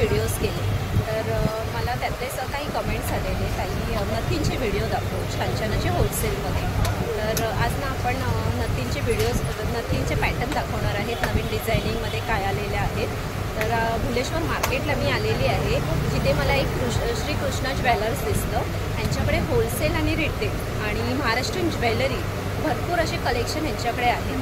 Videos केले, तर मला त्यातले काही कमेंट्स आलेले, काही नथींचे व्हिडिओ दाखवू छान छान असे होलसेलमध्ये. तर आज ना आपण नथींचे व्हिडिओज, नथींचे पॅटर्न दाखवणार आहेत, नवीन डिझायनिंगमध्ये काय आलेले आहेत. तर भुलेश्वर मार्केटला मी आलेली आहे, जिथे मला एक श्री कृष्णा ज्वेलर्स दिसलं. यांच्याकडे होलसेल आणि रिटेल आणि महाराष्ट्रीयन ज्वेलरी भरपूर असे कलेक्शन यांच्याकडे आहे.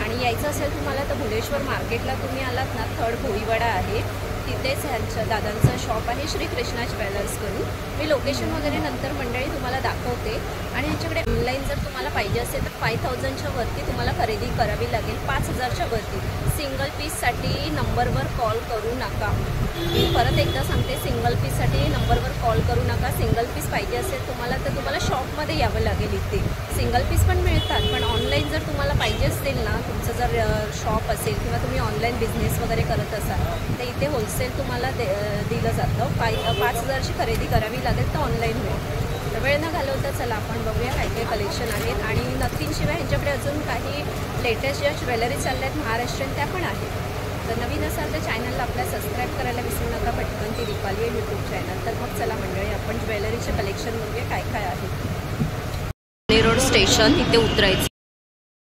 आणि यायचं असेल तुम्हाला तर भुलेश्वर मार्केटला तुम्ही आलात ना, थर्ड भोईवाडा आहे, तिथेच ह्यांचं दादांचं शॉप आहे श्री कृष्णा ज्वेलर्स करून. मी लोकेशन वगैरे नंतर मंडळी तुम्हाला दाखवते. आणि ह्यांच्याकडे ऑनलाईन जर तुम्हाला पाहिजे असेल तर 5000च्या वरती तुम्हाला खरेदी करावी लागेल. 5000च्या वरती सिंगल पीससाठी नंबरवर कॉल करू नका. मी परत एकदा सांगते, सिंगल पीससाठी नंबरवर कॉल करू नका. सिंगल पीस पाहिजे असेल तुम्हाला तर तुम्हाला शॉपमध्ये यावं लागेल. इथे सिंगल पीस पण मिळतात, पण ऑनलाईन जर तुम्हाला पाहिजे असतील ना, तुमचं जर शॉप असेल किंवा तुम्ही ऑनलाईन बिझनेस वगैरे करत असाल तर इथे होलसेल तुम्हाला दिलं जातं. 5000ची खरेदी करावी लागेल तर ऑनलाईन मिळेल. तर वेळ न घालवता चला आपण बघूया काय काय कलेक्शन आहेत. आणि नथींशिवाय ह्यांच्याकडे अजून काही लेटेस्ट ज्या ज्वेलरी चालल्या आहेत महाराष्ट्रीयन त्या पण आहेत. तर नवीन असाल तर चॅनलला आपल्या सबस्क्राईब करायला विसरू नका. पटकन ती दीपाली आहे यूट्यूब चॅनल. तर मग चला मंडळी आपण ज्वेलरीचे कलेक्शन बघूया काय काय आहे. रोड स्टेशन इथे उतरायचं.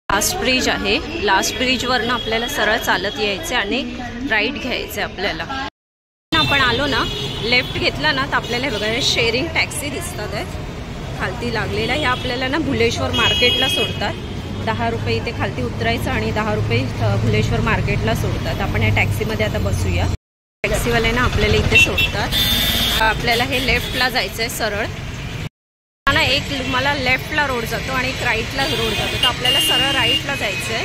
लास्ट ब्रिज आहे, लास्ट ब्रिजवरनं आपल्याला सरळ चालत यायचे आणि राईट घ्यायचे. आपल्याला आपण आलो ना, लेफ्ट घेतला ना तर आपल्याला बघा शेअरिंग टॅक्सी दिसतात आहेत खालती लागलेल्या. ह्या आपल्याला ना भुलेश्वर मार्केटला सोडतात. 10 रुपये इथे खालती उतरायचं आणि 10 रुपये भुलेश्वर मार्केटला सोडतात. आपण या टॅक्सीमध्ये आता बसूया. टॅक्सीवाले ना आपल्याला इथे सोडतात. आपल्याला हे लेफ्टला जायचं आहे सरळ ना. एक मला लेफ्टला रोड जातो आणि एक राईटला रोड जातो. तर आपल्याला सरळ राईटला जायचं आहे.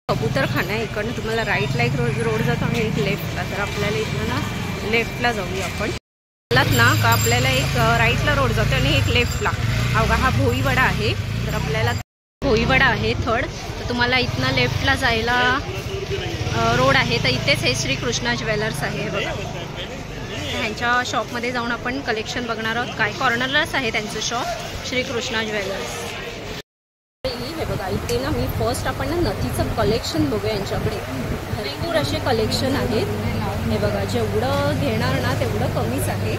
कबूतरखाना आहे इकडनं. तुम्हाला राईटला एक रोड जातो आणि एक लेफ्टला. तर आपल्याला इथं ना लेफ्टला जाऊया आपण. आलात ना का आपल्याला एक राईटला रोड जातो आणि एक लेफ्टला. अवघा हा भोईवाडा आहे. तर आपल्याला भोईवाडा आहे थर्ड. तर तुम्हाला इथनं लेफ्टला जायला रोड आहे. तर इथेच हे श्री कृष्णा ज्वेलर्स आहे बघा. ह्यांच्या शॉपमध्ये जाऊन आपण कलेक्शन बघणार आहोत. काय कॉर्नरलाच आहे त्यांचं शॉप श्री कृष्णा ज्वेलर्स. हे बघा इथे ना मी फर्स्ट आपण ना नथीचं कलेक्शन बघूया. यांच्याकडे भरपूर असे कलेक्शन आहेत. हे बघा जेवढं घेणार ना तेवढं कमीच आहे.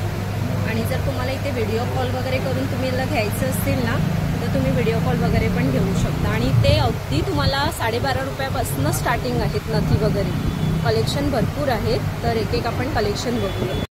आणि जर तुम्हाला इथे व्हिडिओ कॉल वगैरे करून तुम्ही याला घ्यायचं असतील ना तर तुम्ही व्हिडिओ कॉल वगैरे पण घेऊ शकता. आणि ते अगदी तुम्हाला 12.5 रुपयापासून स्टार्टिंग आहेत नथी वगैरे. कलेक्शन भरपूर आहेत. तर एक एक आपण कलेक्शन बघूया.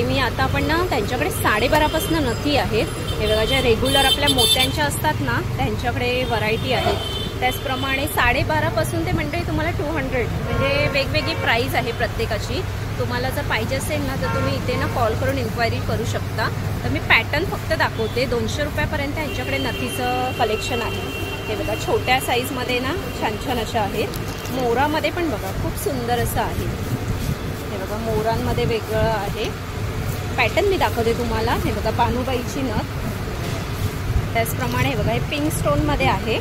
मी आता आपण ना त्यांच्याकडे 12.5पासून नथी आहेत. हे बघा ज्या रेग्युलर आपल्या मोत्यांच्या असतात ना त्यांच्याकडे व्हरायटी आहेत. त्याचप्रमाणे 12.5पासून ते मंडळी तुम्हाला 200 म्हणजे वेगवेगळी प्राईस आहे प्रत्येकाची. तुम्हाला जर पाहिजे असेल ना तर तुम्ही इथे ना कॉल करून इन्क्वायरी करू शकता. तर मी पॅटर्न फक्त दाखवते. 200 रुपयापर्यंत यांच्याकडे नथीचं कलेक्शन आहे. हे बघा छोट्या साईजमध्ये ना छान छान अशा आहेत. मोरामध्ये पण बघा खूप सुंदर असं आहे. हे बघा मोरांमध्ये वेगळं आहे. पॅटर्न मी दाखवते तुम्हाला. हे बघा बानुबाईची नथ. त्याचप्रमाणे हे बघा हे पिंक स्टोनमध्ये आहे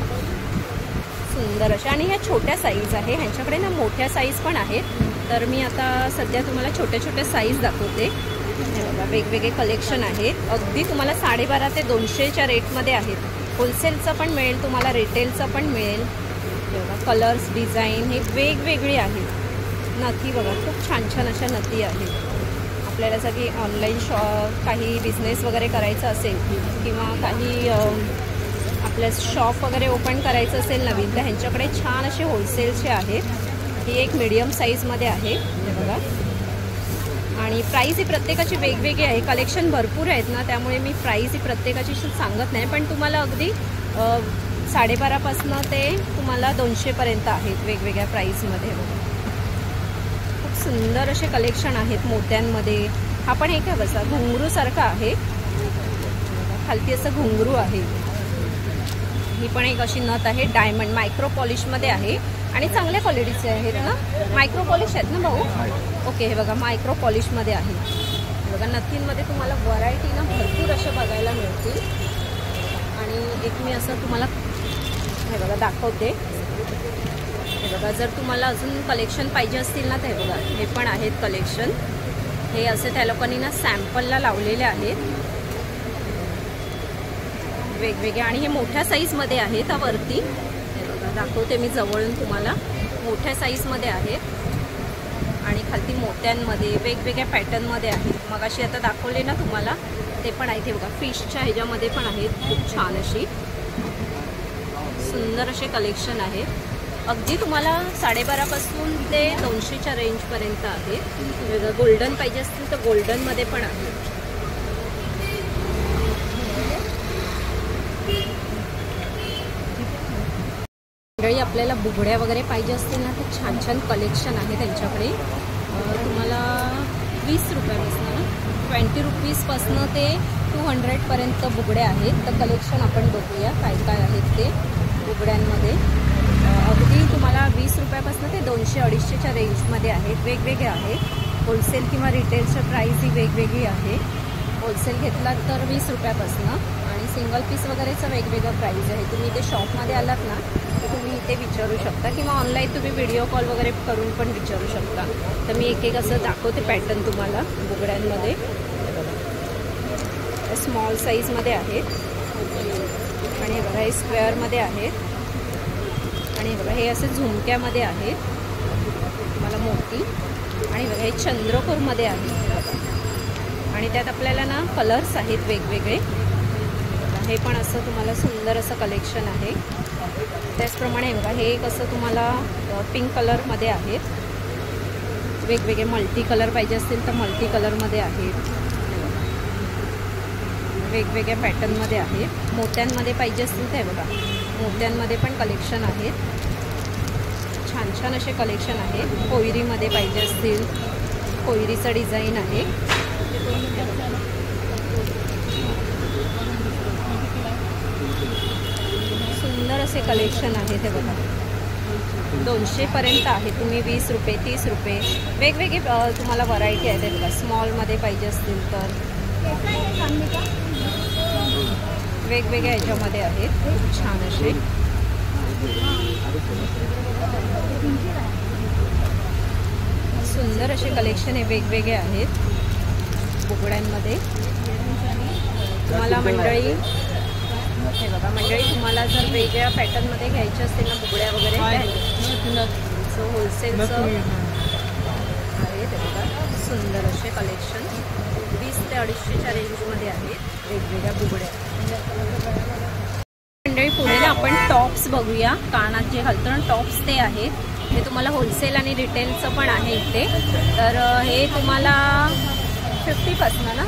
सुंदर अशा. आणि ह्या छोट्या साईज आहे. ह्यांच्याकडे ना मोठ्या साईज पण आहेत. तर मी आता सध्या तुम्हाला छोट्या छोट्या साईज दाखवते. हे बघा वेगवेगळे कलेक्शन आहेत. अगदी तुम्हाला 12.5 ते 200च्या रेटमध्ये आहेत. होलसेलचं पण मिळेल तुम्हाला, रिटेलचं पण मिळेल. हे बघा कलर्स डिझाईन हे वेगवेगळी आहेत. नथी बघा खूप छान छान अशा नथी आहेत. आपल्याला सगळी ऑनलाईन काही बिझनेस वगैरे करायचं असेल किंवा काही आपल्या शॉप वगैरे ओपन करायचं असेल नवीन तर ह्यांच्याकडे छान असे होलसेलचे आहेत. ही एक मीडियम साईजमध्ये आहे. हे बघा. आणि प्राईस ही प्रत्येकाची वेगवेगळी आहे. कलेक्शन भरपूर आहेत ना त्यामुळे मी प्राईस ही प्रत्येकाची सांगत नाही. पण तुम्हाला अगदी 12.5पासून ते तुम्हाला 200पर्यंत आहेत वेगवेगळ्या प्राईसमध्ये. बघा खूप सुंदर असे कलेक्शन आहेत मोत्यांमध्ये. हा पण एक आहे बसा घुंगरूसारखा आहे. खालती असं घुंगरू आहे. ही पण एक अशी नथ आहे. डायमंड मायक्रो पॉलिशमध्ये आहे आणि चांगल्या क्वालिटीचे आहेत ना. मायक्रो पॉलिश आहेत ना भाऊ? ओके. हे बघा मायक्रो पॉलिशमध्ये आहे. बघा नथींमध्ये तुम्हाला व्हरायटी ना भरपूर अशा बघायला मिळतील. आणि एक मी असं तुम्हाला हे बघा दाखवते. हे बघा जर तुम्हाला अजून कलेक्शन पाहिजे असतील ना तर हे बघा हे पण आहेत कलेक्शन. हे असे त्या लोकांनी ना सॅम्पलला लावलेले आहेत वेगवेगळे. आणि हे मोठ्या साईजमध्ये आहेत. वरती हे बघा दाखवते मी जवळून तुम्हाला. मोठ्या साईजमध्ये आहेत आणि खालती मोत्यांमध्ये वेगवेगळ्या पॅटर्नमध्ये आहेत. मग अशी आता दाखवले ना तुम्हाला ते पण आहे. ते बघा फिशच्या ह्याच्यामध्ये पण आहेत. खूप छान अशी सुंदर असे कलेक्शन आहे. अगदी तुम्हाला 12.5 पासून ते 200च्या रेंजपर्यंत आहे. गोल्डन पाहिजे असतील तर गोल्डनमध्ये पण आहे. मंडळी आपल्याला बुगड्या वगैरे पाहिजे असतील ना तर छान छान कलेक्शन आहे त्यांच्याकडे. तुम्हाला 20 रुपयापासून ना 20 रुपीजपासून ते 200पर्यंत बुगड्या आहेत. तर कलेक्शन आपण बघूया काय काय आहेत ते बुगड्यांमध्ये. अगदी तुम्हाला 20 रुपयापासून ते 200-250च्या रेंजमध्ये आहेत. वेगवेगळे आहेत. होलसेल किंवा रिटेलच्या प्राईस ही वेगवेगळी आहे. होलसेल घेतलात तर 20 रुपयापासून आणि सिंगल पीस वगैरेचं वेगवेगळं प्राईस आहे. तुम्ही इथे शॉपमध्ये आलात ना तर तुम्ही इथे विचारू शकता किंवा ऑनलाईन तुम्ही व्हिडिओ कॉल वगैरे करून पण विचारू शकता. तर मी एक एक असं दाखवते पॅटर्न तुम्हाला बुगड्यांमध्ये. स्मॉल साईजमध्ये आहेत आणि बघा हे स्क्वेअरमध्ये आहेत आणि बघा हे असे झुमक्यामध्ये आहेत तुम्हाला मोठी. आणि बघा हे चंद्रकोरमध्ये आहे आणि त्यात आपल्याला ना कलर्स आहेत वेगवेगळे. हे पण असं तुम्हाला सुंदर असं कलेक्शन आहे. त्याचप्रमाणे बघा हे एक असं तुम्हाला पिंक कलरमध्ये आहेत. वेगवेगळे मल्टी कलर पाहिजे असतील तर मल्टी कलरमध्ये आहेत. वेगवेगळ्या पॅटर्नमध्ये आहेत. मोत्यांमध्ये पाहिजे असतील तर बघा मोत्यांमध्ये पण कलेक्शन आहेत. छान छान असे कलेक्शन आहे. कोयरीमध्ये पाहिजे असतील कोयरीचं डिझाईन आहे. सुंदर असे कलेक्शन आहे. ते बघा 200पर्यंत आहे. तुम्ही 20 रुपये 30 रुपये वेगवेगळे तुम्हाला व्हरायटी आहे. ते बघा स्मॉलमध्ये पाहिजे असतील तर वेगवेगळ्या ह्याच्यामध्ये आहेत. खूप छान असे सुंदर असे कलेक्शन हे वेगवेगळे आहेत बुगड्यांमध्ये. तुम्हाला मंडळी हे बघा मंडळी तुम्हाला जर वेगळ्या पॅटर्नमध्ये घ्यायचे असतील ना बुगड्या वगैरे सो होलसेलचं आहे. ते बघा सुंदर असे कलेक्शन 20 ते 250च्या रेंजमध्ये आहेत वेगवेगळ्या बुगड्या. मंडळी पुढे ना आपण टॉप्स बघूया. कानात जे घालतो ना टॉप्स ते आहेत. हे तुम्हाला होलसेल आणि रिटेलचं पण आहे इथे. तर हे तुम्हाला 50पासून ना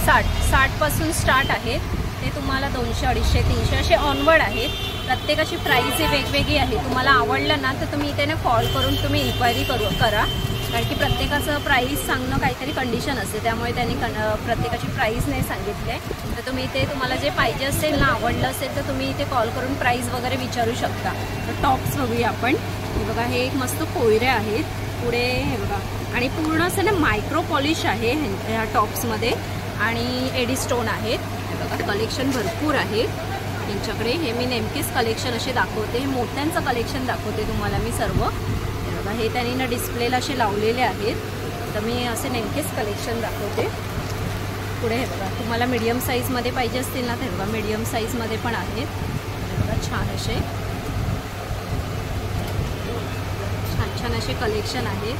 60पासून स्टार्ट आहेत. ते तुम्हाला 200 250 300 असे ऑनवर्ड आहेत. प्रत्येकाची प्राईस ही वेगवेगळी आहे. तुम्हाला आवडलं ना तर तुम्ही इथे ना कॉल करून तुम्ही इन्क्वायरी करा. कारण की प्रत्येकाचं प्राईस सांगणं काहीतरी कंडिशन असते. त्यामुळे त्यांनी प्रत्येकाची प्राईस नाही सांगितली आहे. तर तुम्ही इथे तुम्हाला जे पाहिजे असेल ना आवडलं असेल तर तुम्ही इथे कॉल करून प्राईस वगैरे विचारू शकता. तर टॉप्स बघूया आपण. हे बघा हे एक मस्त कोयऱ्या आहेत. पुढे हे बघा आणि पूर्ण असं ना मायक्रो पॉलिश आहे ह्या टॉप्समध्ये आणि एडी स्टोन आहेत. हे बघा कलेक्शन भरपूर आहे यांच्याकडे. हे मी नेमकेच कलेक्शन असे दाखवते. हे मोत्यांचं कलेक्शन दाखवते तुम्हाला मी सर्व. हे बघा हे त्यांनी ना डिस्प्लेला असे लावलेले आहेत. तर मी असे नेमकेच कलेक्शन दाखवते. पुढे हे बघा तुम्हाला मीडियम साईजमध्ये पाहिजे असतील ना तर बघा मीडियम साईजमध्ये पण आहेत. हे बघा छान असे छान असे कलेक्शन आहे.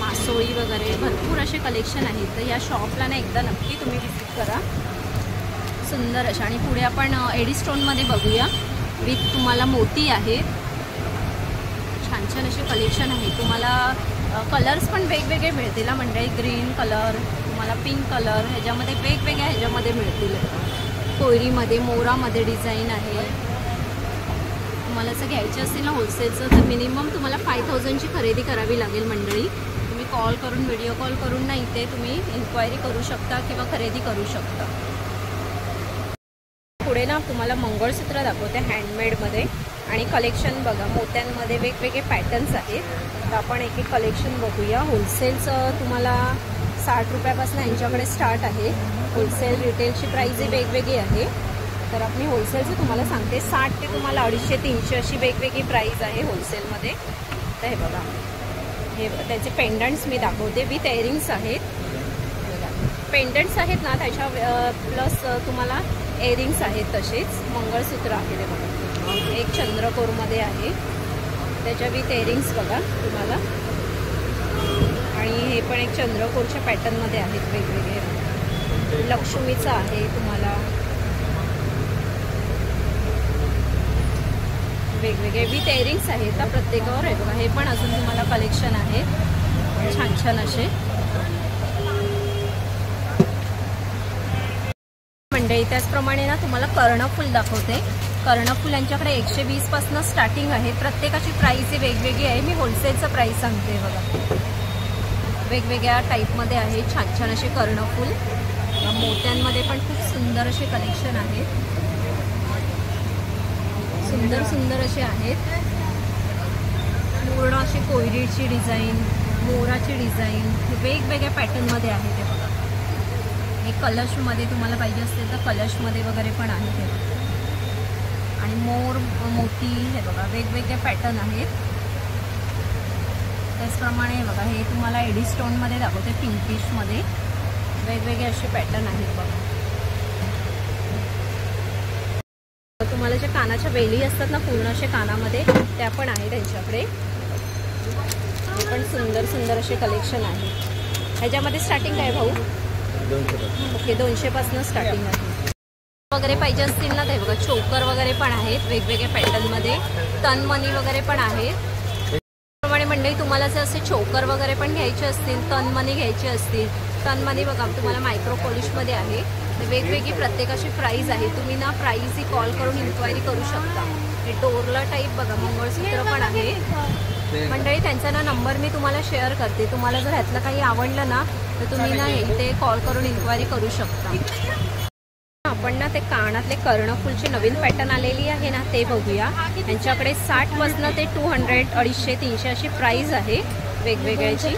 मासोळी वगैरे भरपूर असे कलेक्शन आहेत. तर या शॉपला ना एकदा नक्की तुम्ही विजिट करा. सुंदर अशा. आणि पुढे आपण एडी स्टोनमध्ये बघूया. विथ तुम्हाला मोती आहे. छान छान असे कलेक्शन आहे. तुम्हाला कलर्स पण वेगवेगळे मिळतील मंडळी. ग्रीन कलर तुम्हाला पिंक कलर ह्याच्यामध्ये वेगवेगळ्या ह्याच्यामध्ये मिळतील. कोयरीमध्ये मोरामध्ये डिझाईन आहे. तुम्हाला असं घ्यायचं असेल ना होलसेलचं तर मिनिमम तुम्हाला 5000ची खरेदी करावी लागेल मंडळी. तुम्ही कॉल करून व्हिडिओ कॉल करून ना इथे तुम्ही इन्क्वायरी करू शकता किंवा खरेदी करू शकता. पुढे ना तुम्हाला मंगळसूत्र दाखवते हँडमेडमध्ये. आणि कलेक्शन बघा मोत्यांमध्ये वेगवेगळे पॅटर्न्स आहेत. तर आपण एक एक कलेक्शन बघूया. होलसेलचं तुम्हाला 60 रुपयापासून यांच्याकडे स्टार्ट आहे. होलसेल रिटेलची प्राईस ही वेगवेगळी आहे. तर आपण होलसेलचं तुम्हाला सांगते 60 ते तुम्हाला 250 300 अशी वेगवेगळी प्राईस आहे होलसेलमध्ये. तर हे बघा हे त्याचे पेंडंट्स मी दाखवते. विथ इयरिंग्स आहेत. पेंडंट्स आहेत ना त्याच्या प्लस तुम्हाला इयरिंग्स आहेत. तसेच मंगळसूत्र आहे. ते बघा एक चंद्रकोरमध्ये आहे. त्याच्या विथ इयरिंग्स बघा तुम्हाला आणि हे पण एक चंद्रकोरच्या पॅटर्नमध्ये आहेत वेगवेगळे. लक्ष्मीचं आहे तुम्हाला वेगवेगळे विथ एअरिंग्स आहेत त्या प्रत्येकावर आहे बघा. हे पण अजून तुम्हाला कलेक्शन आहे छान छान असे मंडळी. त्याचप्रमाणे ना तुम्हाला कर्णफूल दाखवते. कर्णफूल यांच्याकडे 120 पासून स्टार्टिंग आहे. प्रत्येकाची प्राइस ही वेगवेगळी आहे. मी होलसेलचं प्राइस सांगते बघा. वेगवेगळ्या टाईपमध्ये आहे छान छान असे कर्णफूल. मोत्यांमध्ये पण खूप सुंदर असे कलेक्शन आहेत. सुंदर सुंदर असे आहेत. पूर्ण अशी कोयरीची डिझाईन, मोराची डिझाईन वेगवेगळ्या पॅटर्नमध्ये आहे ते बघा. हे कलशमध्ये तुम्हाला पाहिजे असेल तर कलशमध्ये वगैरे पण आहे ते. आणि मोर मोती हे बघा वेगवेगळे पॅटर्न आहेत. त्याचप्रमाणे बघा हे तुम्हाला एडी स्टोनमध्ये दाखवते. पिंकिशमध्ये वेगवेगळे असे पॅटर्न आहेत बघा. तुम्हाला ज्या कानाच्या वेली असतात ना पूर्ण असे कानामध्ये त्या पण आहे त्यांच्याकडे. हे पण सुंदर सुंदर असे कलेक्शन आहे. ह्याच्यामध्ये स्टार्टिंग आहे भाऊ? ओके 200 पासून स्टार्टिंग आहे. वगैरे पाहिजे असतील ना ते बघा चोकर वगैरे पण आहेत वेगवेगळ्या पॅटर्नमध्ये. तनमनी वगैरे पण आहेत. त्याप्रमाणे मंडळी तुम्हाला जर असे चोकर वगैरे पण घ्यायचे असतील, तनमनी घ्यायचे असतील, तनमनी बघा तुम्हाला मायक्रो पॉलिशमध्ये आहे. वेगवेगळी प्रत्येकाची प्राइस आहे. तुम्ही ना प्राइस ही कॉल करून इन्क्वायरी करू शकता. हे डोरला टाईप बघा मंगळसूत्र पण आहे मंडळी. त्यांचा ना नंबर मी तुम्हाला शेअर करते. तुम्हाला जर ह्यातलं काही आवडलं ना तर तुम्ही ना इथे कॉल करून इन्क्वायरी करू शकता. आपण ना ते कानातले कर्णफूलचे नवीन पॅटर्न आलेली आहे ना ते बघूया. त्यांच्याकडे 60 पासून ते 200, 250, 300 अशी प्राइस आहे वेगवेगळ्याची.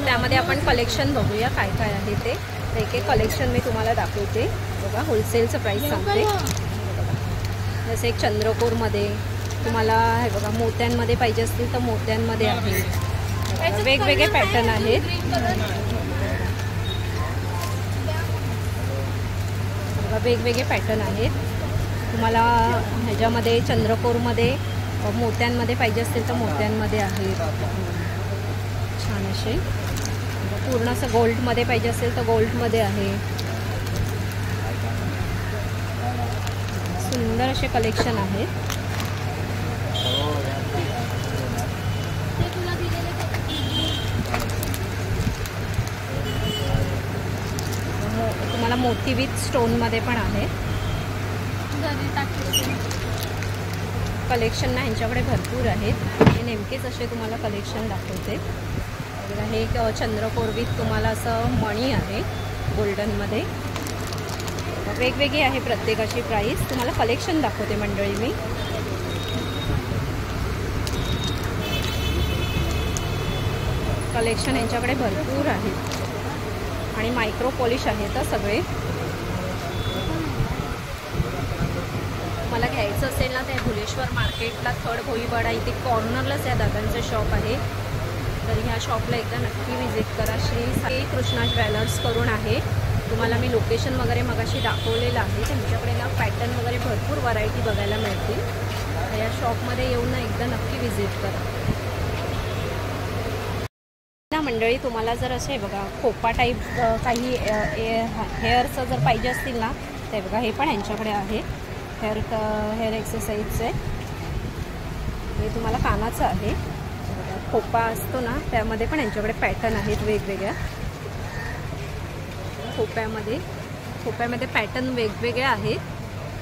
त्यामध्ये आपण कलेक्शन बघूया काय काय आहे ते. एक एक कलेक्शन मी तुम्हाला दाखवते बघा. होलसेलचं प्राइस सांगते. जसं एक चंद्रकोरमध्ये तुम्हाला हे बघा मोत्यांमध्ये पाहिजे असतील तर मोत्यांमध्ये आहे. वेगवेगळे पॅटर्न आहेत. वेगवेगळे पॅटर्न आहेत. तुम्हाला ह्याच्यामध्ये चंद्रकोरमध्ये मोत्यांमध्ये पाहिजे असतील तर मोत्यांमध्ये आहेत छान असे. पूर्ण असं गोल्डमध्ये पाहिजे असेल तर गोल्डमध्ये आहे. सुंदर असे कलेक्शन आहेत. तुम्हाला मोती विथ स्टोनमध्ये पण आहे कलेक्शन ना ह्यांच्याकडे भरपूर आहेत. हे नेमकेच असे तुम्हाला कलेक्शन दाखवते. हे एक चंद्रकोर विथ तुम्हाला असं मणी आहे गोल्डनमध्ये. वेगवेगळी आहे प्रत्येकाची प्राइस. तुम्हाला कलेक्शन दाखवते मंडळी मी. कलेक्शन यांच्याकडे भरपूर आहेत आणि मायक्रो पॉलिश आहेत सगळे. मला घ्यायचं असेल ना ते भुलेश्वर मार्केटला 3rd भोईवाडा इथे कॉर्नरलाच या दादांचं शॉप आहे. तर ह्या शॉपला एकदा नक्की विजिट करा. श्री कृष्णा ज्वेलर्स करून आहे. तुम्हाला मी लोकेशन वगैरे मगाशी दाखवलेलं आहे. त्यांच्याकडे ना पॅटर्न वगैरे भरपूर व्हरायटी बघायला मिळतील. या शॉपमध्ये येऊन ना एकदा नक्की विजिट करा ना मंडळी. तुम्हाला जर असे बघा खोपा टाईप काही हेअरचं जर पाहिजे असतील ना ते बघा हे पण यांच्याकडे आहे. हेअर एक्सरसाइजचं आहे. हे तुम्हाला कानाचं आहे. खोपा असतो ना त्यामध्ये पण यांच्याकडे पॅटर्न आहेत वेगवेगळ्या. खोप्यामध्ये पॅटर्न वेगवेगळे आहेत.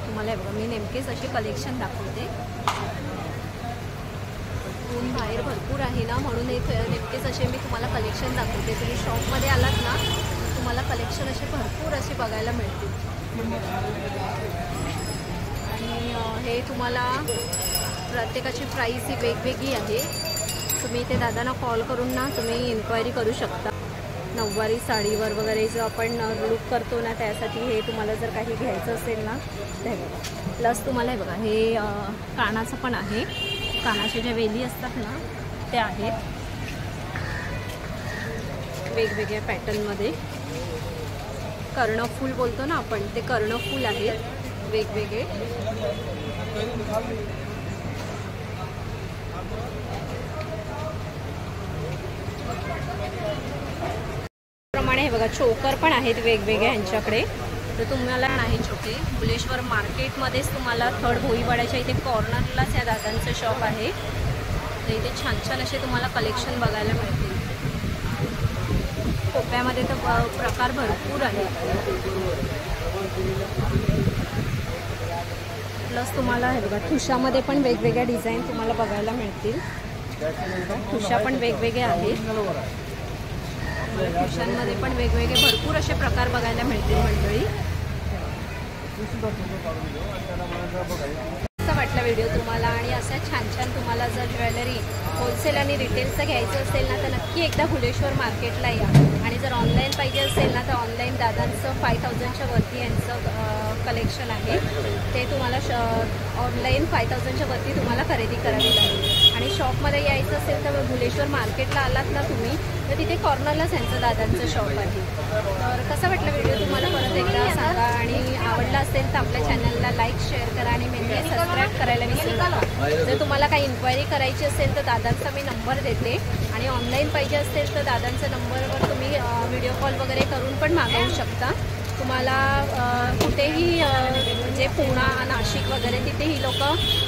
तुम्हाला बघा मी नेमकेच अशी कलेक्शन दाखवते. ऊन बाहेर भरपूर आहे ना म्हणून नेमकेच असे मी तुम्हाला कलेक्शन दाखवते. तुम्ही शॉपमध्ये आलात ना तुम्हाला कलेक्शन असे भरपूर असे बघायला मिळतील. आणि हे तुम्हाला प्रत्येकाची प्राइस ही वेगवेगळी आहे. तुम्ही ते दादांना कॉल करून ना तुम्ही इन्क्वायरी करू शकता. नऊवारी साडीवर वगैरे जो आपण लुक करतो ना त्यासाठी हे तुम्हाला जर काही घ्यायचं असेल ना ते प्लस तुम्हाला हे बघा हे कानाचं पण आहे. कानाच्या ज्या वेली असतात ना त्या आहेत वेगवेगळ्या पॅटर्नमध्ये. कर्णफूल बोलतो ना आपण ते कर्णफूल आहेत वेगवेगळे. प्रमाणे हे बघा चोकर पण आहेत वेगवेगळे ह्यांच्याकडे. तर तुम्हाला नाही छोटे भुलेश्वर मार्केटमध्येच तुम्हाला थर्ड भोईवाड्याच्या इथे कॉर्नरलाच या दादांचं शॉप आहे. तर इथे छान छान असे तुम्हाला कलेक्शन बघायला मिळतील. खोप्यामध्ये तर प्रकार भरपूर आहेत. प्लस तुम्हाला हे बघा ठुशामध्ये पण वेगवेगळ्या डिझाईन तुम्हाला बघायला मिळतील. ठुशा पण वेगवेगळे आहेत. ठुशांमध्ये पण वेगवेगळे भरपूर असे प्रकार बघायला मिळतील मंडळी. कसा वाटला व्हिडिओ तुम्हाला? आणि अशा छान छान तुम्हाला जर ज्वेलरी होलसेल आणि रिटेलचं घ्यायचं असेल ना तर नक्की एकदा भुलेश्वर मार्केटला या. आणि जर ऑनलाईन पाहिजे असेल ना तर ऑनलाईन दादांचं 5000च्या वरती यांचं कलेक्शन आहे. ते तुम्हाला ऑनलाईन 5000च्या वरती तुम्हाला खरेदी करावी लागेल. आणि शॉपमध्ये यायचं असेल तर भुलेश्वर मार्केटला आलात ना तुम्ही तर तिथे कॉर्नरलाच यांचं दादांचं शॉप आहे. तर कसा वाटला व्हिडिओ तुम्हाला परत एकदा सांगा. आणि आवडला असेल तर आपल्या चॅनलला लाईक शेअर करा आणि मेनली सबस्क्राईब करायला विसरू नका. जर तुम्हाला काही इन्क्वायरी करायची असेल तर दादांचा मी नंबर देते. आणि ऑनलाईन पाहिजे असेल तर दादांच्या नंबरवर तुम्ही व्हिडिओ कॉल वगैरे करून पण मागवू शकता. तुम्हाला कुठेही म्हणजे पुणा नाशिक वगैरे तिथे ही लोक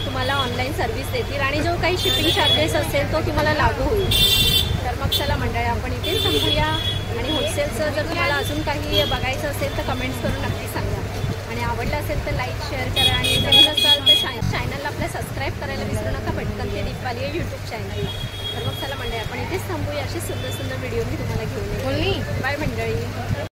तुम्हाला ऑनलाईन सर्व्हिस देतील. आणि जो काही शिपिंग चार्जेस असेल तो तुम्हाला लागू होईल. तर मग चला मंडळी आपण इथे थांबूया. आणि होलसेलचं जर तुम्हाला अजून काही बघायचं असेल तर कमेंट्स करून नक्की सांगा. आणि आवडलं असेल तर लाईक शेअर करा. आणि नवीन असाल तर चॅनलला आपल्या सबस्क्राईब करायला विसरू नका. पटकन ते दीपाली आहे यूट्यूब चॅनलला. तर मग चला मंडळी आपण इथेच थांबूया. असे सुंदर सुंदर व्हिडिओ मी तुम्हाला घेऊन येईल. बाय मंडळी.